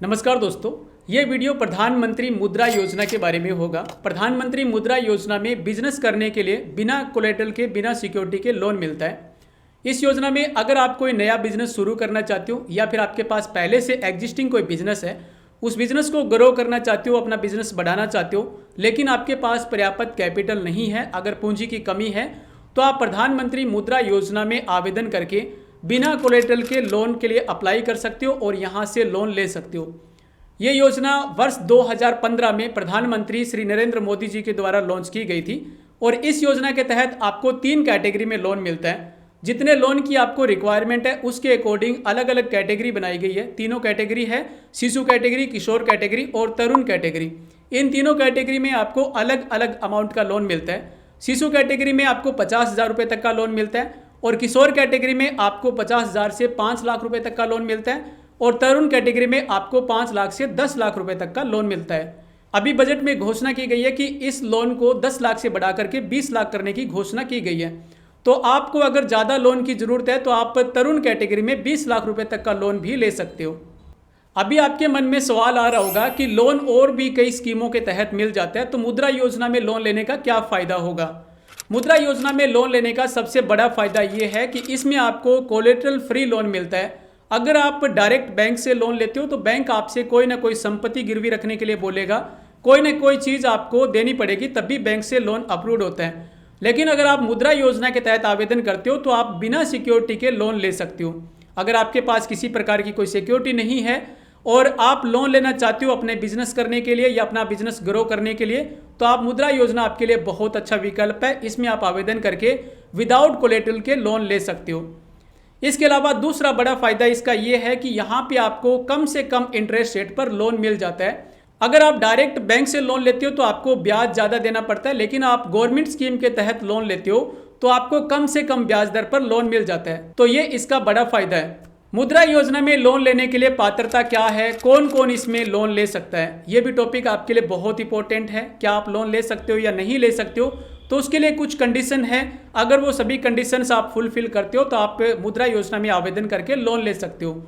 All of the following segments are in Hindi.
नमस्कार दोस्तों, ये वीडियो प्रधानमंत्री मुद्रा योजना के बारे में होगा। प्रधानमंत्री मुद्रा योजना में बिजनेस करने के लिए बिना कोलेटरल के, बिना सिक्योरिटी के लोन मिलता है। इस योजना में अगर आप कोई नया बिजनेस शुरू करना चाहते हो या फिर आपके पास पहले से एग्जिस्टिंग कोई बिजनेस है, उस बिजनेस को ग्रो करना चाहते हो, अपना बिजनेस बढ़ाना चाहते हो, लेकिन आपके पास पर्याप्त कैपिटल नहीं है, अगर पूंजी की कमी है, तो आप प्रधानमंत्री मुद्रा योजना में आवेदन करके बिना कोलेटरल के लोन के लिए अप्लाई कर सकते हो और यहाँ से लोन ले सकते हो। ये योजना वर्ष 2015 में प्रधानमंत्री श्री नरेंद्र मोदी जी के द्वारा लॉन्च की गई थी और इस योजना के तहत आपको 3 कैटेगरी में लोन मिलता है। जितने लोन की आपको रिक्वायरमेंट है उसके अकॉर्डिंग अलग अलग कैटेगरी बनाई गई है। तीनों कैटेगरी है, शिशु कैटेगरी, किशोर कैटेगरी और तरुण कैटेगरी। इन तीनों कैटेगरी में आपको अलग अलग अमाउंट का लोन मिलता है। शिशु कैटेगरी में आपको 50,000 रुपये तक का लोन मिलता है और किशोर कैटेगरी में आपको 50,000 से 5 लाख रुपए तक का लोन मिलता है और तरुण कैटेगरी में आपको 5 लाख से 10 लाख रुपए तक का लोन मिलता है। अभी बजट में घोषणा की गई है कि इस लोन को 10 लाख से बढ़ा करके 20 लाख करने की घोषणा की गई है। तो आपको अगर ज़्यादा लोन की ज़रूरत है तो आप तरुण कैटेगरी में 20 लाख रुपए तक का लोन भी ले सकते हो। अभी आपके मन में सवाल आ रहा होगा कि लोन और भी कई स्कीमों के तहत मिल जाता है, तो मुद्रा योजना में लोन लेने का क्या फ़ायदा होगा। मुद्रा योजना में लोन लेने का सबसे बड़ा फायदा ये है कि इसमें आपको कोलेटरल फ्री लोन मिलता है। अगर आप डायरेक्ट बैंक से लोन लेते हो तो बैंक आपसे कोई ना कोई संपत्ति गिरवी रखने के लिए बोलेगा, कोई ना कोई चीज़ आपको देनी पड़ेगी, तब भी बैंक से लोन अप्रूव होता है। लेकिन अगर आप मुद्रा योजना के तहत आवेदन करते हो तो आप बिना सिक्योरिटी के लोन ले सकते हो। अगर आपके पास किसी प्रकार की कोई सिक्योरिटी नहीं है और आप लोन लेना चाहते हो अपने बिजनेस करने के लिए या अपना बिजनेस ग्रो करने के लिए, तो आप मुद्रा योजना आपके लिए बहुत अच्छा विकल्प है। इसमें आप आवेदन करके विदाउट कोलेटरल के लोन ले सकते हो। इसके अलावा दूसरा बड़ा फायदा इसका ये है कि यहाँ पे आपको कम से कम इंटरेस्ट रेट पर लोन मिल जाता है। अगर आप डायरेक्ट बैंक से लोन लेते हो तो आपको ब्याज ज़्यादा देना पड़ता है, लेकिन आप गवर्नमेंट स्कीम के तहत लोन लेते हो तो आपको कम से कम ब्याज दर पर लोन मिल जाता है। तो ये इसका बड़ा फायदा है। मुद्रा योजना में लोन लेने के लिए पात्रता क्या है, कौन कौन इसमें लोन ले सकता है, ये भी टॉपिक आपके लिए बहुत इंपॉर्टेंट है। क्या आप लोन ले सकते हो या नहीं ले सकते हो, तो उसके लिए कुछ कंडीशन है। अगर वो सभी कंडीशंस आप फुलफिल करते हो तो आप मुद्रा योजना में आवेदन करके लोन ले सकते हो।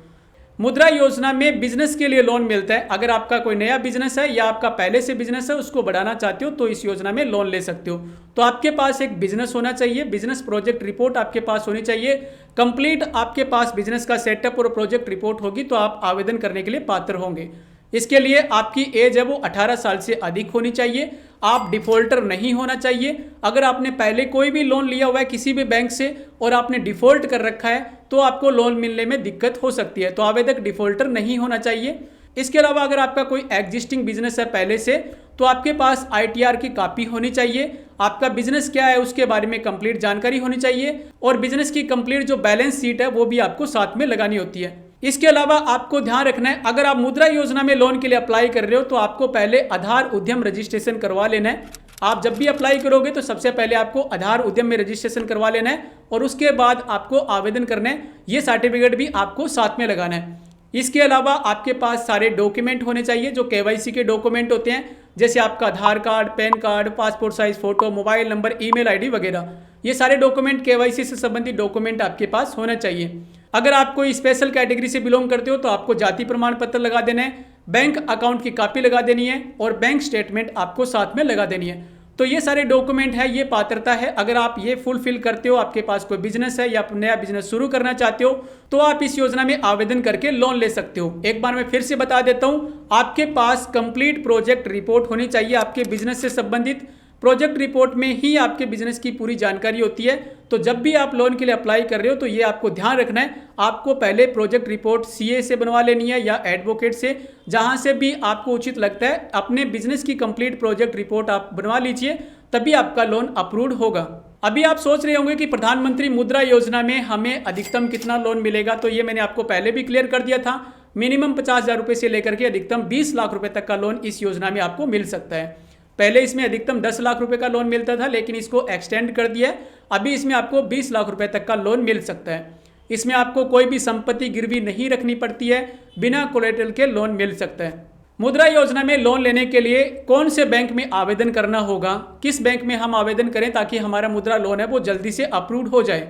मुद्रा योजना में बिजनेस के लिए लोन मिलता है। अगर आपका कोई नया बिजनेस है या आपका पहले से बिजनेस है उसको बढ़ाना चाहते हो तो इस योजना में लोन ले सकते हो। तो आपके पास एक बिजनेस होना चाहिए, बिजनेस प्रोजेक्ट रिपोर्ट आपके पास होनी चाहिए, कंप्लीट आपके पास बिजनेस का सेटअप और प्रोजेक्ट रिपोर्ट होगी तो आप आवेदन करने के लिए पात्र होंगे। इसके लिए आपकी एज है वो 18 साल से अधिक होनी चाहिए। आप डिफॉल्टर नहीं होना चाहिए। अगर आपने पहले कोई भी लोन लिया हुआ है किसी भी बैंक से और आपने डिफॉल्ट कर रखा है तो आपको लोन मिलने में दिक्कत हो सकती है, तो आवेदक डिफॉल्टर नहीं होना चाहिए। इसके अलावा अगर आपका कोई एग्जिस्टिंग बिजनेस है पहले से, तो आपके पास ITR की कॉपी होनी चाहिए। आपका बिजनेस क्या है उसके बारे में कंप्लीट जानकारी होनी चाहिए और बिजनेस की कंप्लीट जो बैलेंस शीट है वो भी आपको साथ में लगानी होती है। इसके अलावा आपको ध्यान रखना है, अगर आप मुद्रा योजना में लोन के लिए अप्लाई कर रहे हो तो आपको पहले आधार उद्यम रजिस्ट्रेशन करवा लेना है। आप जब भी अप्लाई करोगे तो सबसे पहले आपको आधार उद्यम में रजिस्ट्रेशन करवा लेना है और उसके बाद आपको आवेदन करना है। ये सर्टिफिकेट भी आपको साथ में लगाना है। इसके अलावा आपके पास सारे डॉक्यूमेंट होने चाहिए जो KYC के डॉक्यूमेंट होते हैं, जैसे आपका Aadhaar card, PAN card, passport size photo, mobile number, email ID वगैरह। ये सारे डॉक्यूमेंट KYC से संबंधित डॉक्यूमेंट आपके पास होना चाहिए। अगर आप कोई स्पेशल कैटेगरी से बिलोंग करते हो तो आपको जाति प्रमाण पत्र लगा देना है, बैंक अकाउंट की कॉपी लगा देनी है और बैंक स्टेटमेंट आपको साथ में लगा देनी है। तो ये सारे डॉक्यूमेंट है, ये पात्रता है। अगर आप ये फुलफिल करते हो, आपके पास कोई बिजनेस है या आप नया बिजनेस शुरू करना चाहते हो, तो आप इस योजना में आवेदन करके लोन ले सकते हो। एक बार मैं फिर से बता देता हूँ, आपके पास कंप्लीट प्रोजेक्ट रिपोर्ट होनी चाहिए। आपके बिजनेस से संबंधित प्रोजेक्ट रिपोर्ट में ही आपके बिजनेस की पूरी जानकारी होती है। तो जब भी आप लोन के लिए अप्लाई कर रहे हो तो ये आपको ध्यान रखना है, आपको पहले प्रोजेक्ट रिपोर्ट CA से बनवा लेनी है या एडवोकेट से, जहां से भी आपको उचित लगता है। अपने बिजनेस की कंप्लीट प्रोजेक्ट रिपोर्ट आप बनवा लीजिए, तभी आपका लोन अप्रूव्ड होगा। अभी आप सोच रहे होंगे कि प्रधानमंत्री मुद्रा योजना में हमें अधिकतम कितना लोन मिलेगा, तो ये मैंने आपको पहले भी क्लियर कर दिया था। मिनिमम 50,000 रुपये से लेकर के अधिकतम 20 लाख रुपये तक का लोन इस योजना में आपको मिल सकता है। पहले इसमें अधिकतम 10 लाख रुपए का लोन मिलता था, लेकिन इसको एक्सटेंड कर दिया है। अभी इसमें आपको 20 लाख रुपए तक का लोन मिल सकता है। इसमें आपको कोई भी संपत्ति गिरवी नहीं रखनी पड़ती है, बिना कोलेटरल के लोन मिल सकता है। मुद्रा योजना में लोन लेने के लिए कौन से बैंक में आवेदन करना होगा, किस बैंक में हम आवेदन करें ताकि हमारा मुद्रा लोन है वो जल्दी से अप्रूव्ड हो जाए।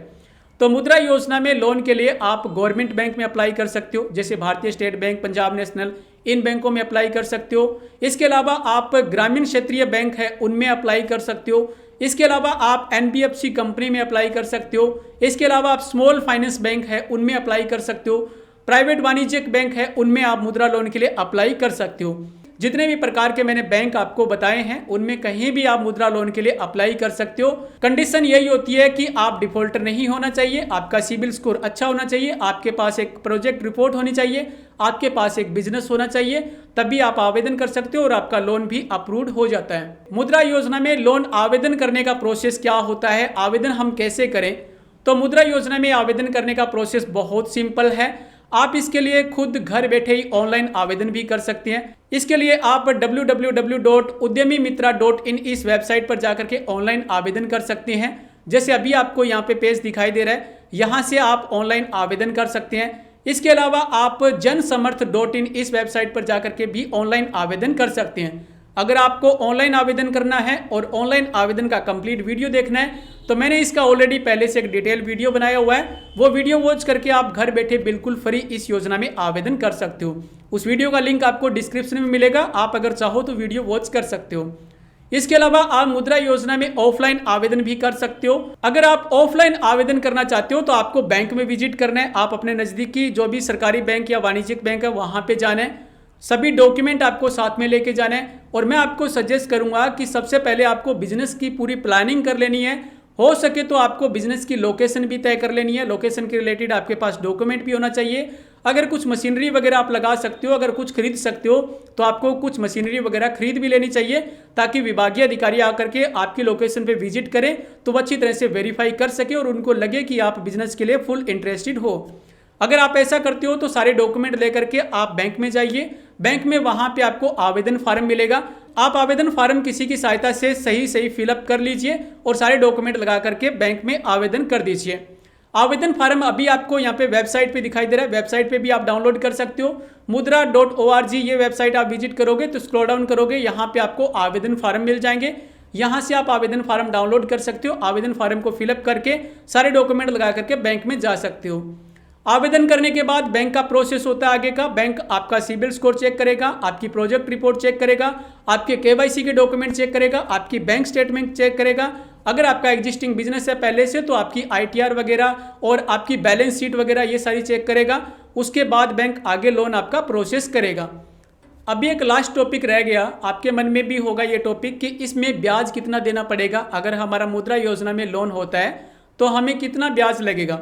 तो मुद्रा योजना में लोन के लिए आप गवर्नमेंट बैंक में अप्लाई कर सकते हो, जैसे भारतीय स्टेट बैंक, पंजाब नेशनल, इन बैंकों में अप्लाई कर सकते हो। इसके अलावा आप ग्रामीण क्षेत्रीय बैंक है उनमें अप्लाई कर सकते हो। इसके अलावा आप NBFC कंपनी में अप्लाई कर सकते हो। इसके अलावा आप स्मॉल फाइनेंस बैंक है उनमें अप्लाई कर सकते हो। प्राइवेट वाणिज्यिक बैंक है उनमें आप मुद्रा लोन के लिए अप्लाई कर सकते हो। जितने भी प्रकार के मैंने बैंक आपको बताए हैं उनमें कहीं भी आप मुद्रा लोन के लिए अप्लाई कर सकते हो। कंडीशन यही होती है कि आप डिफॉल्टर नहीं होना चाहिए, आपका सिबिल स्कोर अच्छा होना चाहिए, आपके पास एक प्रोजेक्ट रिपोर्ट होनी चाहिए, आपके पास एक बिजनेस होना चाहिए, तभी आप आवेदन कर सकते हो और आपका लोन भी अप्रूव्ड हो जाता है। मुद्रा योजना में लोन आवेदन करने का प्रोसेस क्या होता है, आवेदन हम कैसे करें? तो मुद्रा योजना में आवेदन करने का प्रोसेस बहुत सिंपल है। आप इसके लिए खुद घर बैठे ही ऑनलाइन आवेदन भी कर सकते हैं। इसके लिए आप www.udyamimitra.in इस वेबसाइट पर जाकर के ऑनलाइन आवेदन कर सकते हैं। जैसे अभी आपको यहाँ पे पेज दिखाई दे रहा है, यहाँ से आप ऑनलाइन आवेदन कर सकते हैं। इसके अलावा आप जनसमर्थ.in इस वेबसाइट पर जाकर के भी ऑनलाइन आवेदन कर सकते हैं। अगर आपको ऑनलाइन आवेदन करना है और ऑनलाइन आवेदन का कंप्लीट वीडियो देखना है तो मैंने इसका ऑलरेडी पहले से एक डिटेल वीडियो बनाया हुआ है, वो वीडियो वॉच करके आप घर बैठे बिल्कुल फ्री इस योजना में आवेदन कर सकते हो। उस वीडियो का लिंक आपको डिस्क्रिप्शन में मिलेगा, आप अगर चाहो तो वीडियो वॉच कर सकते हो। इसके अलावा आप मुद्रा योजना में ऑफलाइन आवेदन भी कर सकते हो। अगर आप ऑफलाइन आवेदन करना चाहते हो तो आपको बैंक में विजिट करना है। आप अपने नज़दीकी जो भी सरकारी बैंक या वाणिज्यिक बैंक है वहाँ पे जाना है, सभी डॉक्यूमेंट आपको साथ में लेके जाना है। और मैं आपको सजेस्ट करूंगा कि सबसे पहले आपको बिजनेस की पूरी प्लानिंग कर लेनी है। हो सके तो आपको बिजनेस की लोकेशन भी तय कर लेनी है। लोकेशन के रिलेटेड आपके पास डॉक्यूमेंट भी होना चाहिए। अगर कुछ मशीनरी वगैरह आप लगा सकते हो, अगर कुछ खरीद सकते हो तो आपको कुछ मशीनरी वगैरह खरीद भी लेनी चाहिए, ताकि विभागीय अधिकारी आकर के आपकी लोकेशन पे विजिट करें तो वो अच्छी तरह से वेरीफाई कर सके और उनको लगे कि आप बिजनेस के लिए फुल इंटरेस्टेड हो। अगर आप ऐसा करते हो तो सारे डॉक्यूमेंट लेकर के आप बैंक में जाइए। बैंक में वहां पे आपको आवेदन फार्म मिलेगा। आप आवेदन फार्म किसी की सहायता से सही फिलअप कर लीजिए और सारे डॉक्यूमेंट लगा करके बैंक में आवेदन कर दीजिए। आवेदन फार्म अभी आपको यहाँ पे वेबसाइट पे दिखाई दे रहा है, वेबसाइट पे भी आप डाउनलोड कर सकते हो। mudra.org ये वेबसाइट आप विजिट करोगे तो स्क्रॉल डाउन करोगे, यहाँ पे आपको आवेदन फार्म मिल जाएंगे। यहाँ से आप आवेदन फार्म डाउनलोड कर सकते हो। आवेदन फार्म को फिलअप करके सारे डॉक्यूमेंट लगा करके बैंक में जा सकते हो। आवेदन करने के बाद बैंक का प्रोसेस होता है आगे का। बैंक आपका सिबिल स्कोर चेक करेगा, आपकी प्रोजेक्ट रिपोर्ट चेक करेगा, आपके KYC के डॉक्यूमेंट चेक करेगा, आपकी बैंक स्टेटमेंट चेक करेगा। अगर आपका एग्जिस्टिंग बिजनेस है पहले से तो आपकी ITR वगैरह और आपकी बैलेंस शीट वगैरह ये सारी चेक करेगा। उसके बाद बैंक आगे लोन आपका प्रोसेस करेगा। अभी एक लास्ट टॉपिक रह गया, आपके मन में भी होगा ये टॉपिक कि इसमें ब्याज कितना देना पड़ेगा। अगर हमारा मुद्रा योजना में लोन होता है तो हमें कितना ब्याज लगेगा।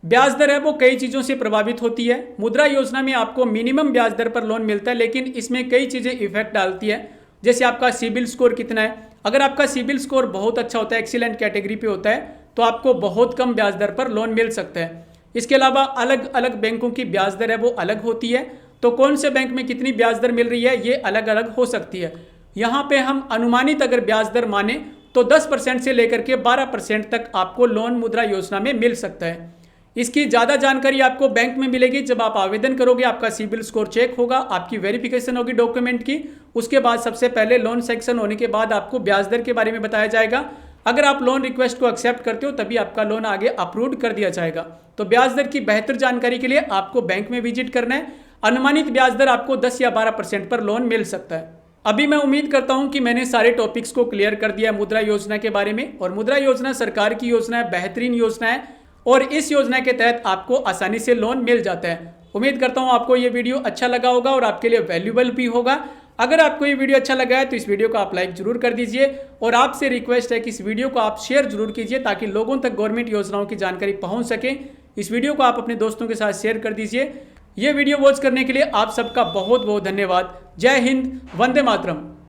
ब्याज दर है वो कई चीज़ों से प्रभावित होती है। मुद्रा योजना में आपको मिनिमम ब्याज दर पर लोन मिलता है, लेकिन इसमें कई चीज़ें इफेक्ट डालती है। जैसे आपका सिबिल स्कोर कितना है। अगर आपका सिबिल स्कोर बहुत अच्छा होता है, एक्सीलेंट कैटेगरी पे होता है, तो आपको बहुत कम ब्याज दर पर लोन मिल सकता है। इसके अलावा अलग अलग बैंकों की ब्याज दर है वो अलग होती है, तो कौन से बैंक में कितनी ब्याज दर मिल रही है ये अलग अलग हो सकती है। यहाँ पे हम अनुमानित अगर ब्याज दर माने तो 10% से लेकर के 12% तक आपको लोन मुद्रा योजना में मिल सकता है। इसकी ज़्यादा जानकारी आपको बैंक में मिलेगी जब आप आवेदन करोगे। आपका सिबिल स्कोर चेक होगा, आपकी वेरिफिकेशन होगी डॉक्यूमेंट की। उसके बाद सबसे पहले लोन सेक्शन होने के बाद आपको ब्याज दर के बारे में बताया जाएगा। अगर आप लोन रिक्वेस्ट को एक्सेप्ट करते हो तभी आपका लोन आगे अप्रूव कर दिया जाएगा। तो ब्याज दर की बेहतर जानकारी के लिए आपको बैंक में विजिट करना है। अनुमानित ब्याज दर आपको 10 या 12% पर लोन मिल सकता है। अभी मैं उम्मीद करता हूं कि मैंने सारे टॉपिक्स को क्लियर कर दिया मुद्रा योजना के बारे में। और मुद्रा योजना सरकार की योजना है, बेहतरीन योजना है और इस योजना के तहत आपको आसानी से लोन मिल जाता है। उम्मीद करता हूं आपको ये वीडियो अच्छा लगा होगा और आपके लिए वैल्यूएबल भी होगा। अगर आपको ये वीडियो अच्छा लगा है तो इस वीडियो को आप लाइक जरूर कर दीजिए और आपसे रिक्वेस्ट है कि इस वीडियो को आप शेयर जरूर कीजिए ताकि लोगों तक गवर्नमेंट योजनाओं की जानकारी पहुंच सके। इस वीडियो को आप अपने दोस्तों के साथ शेयर कर दीजिए। ये वीडियो वॉच करने के लिए आप सबका बहुत बहुत धन्यवाद। जय हिंद, वंदे मातरम।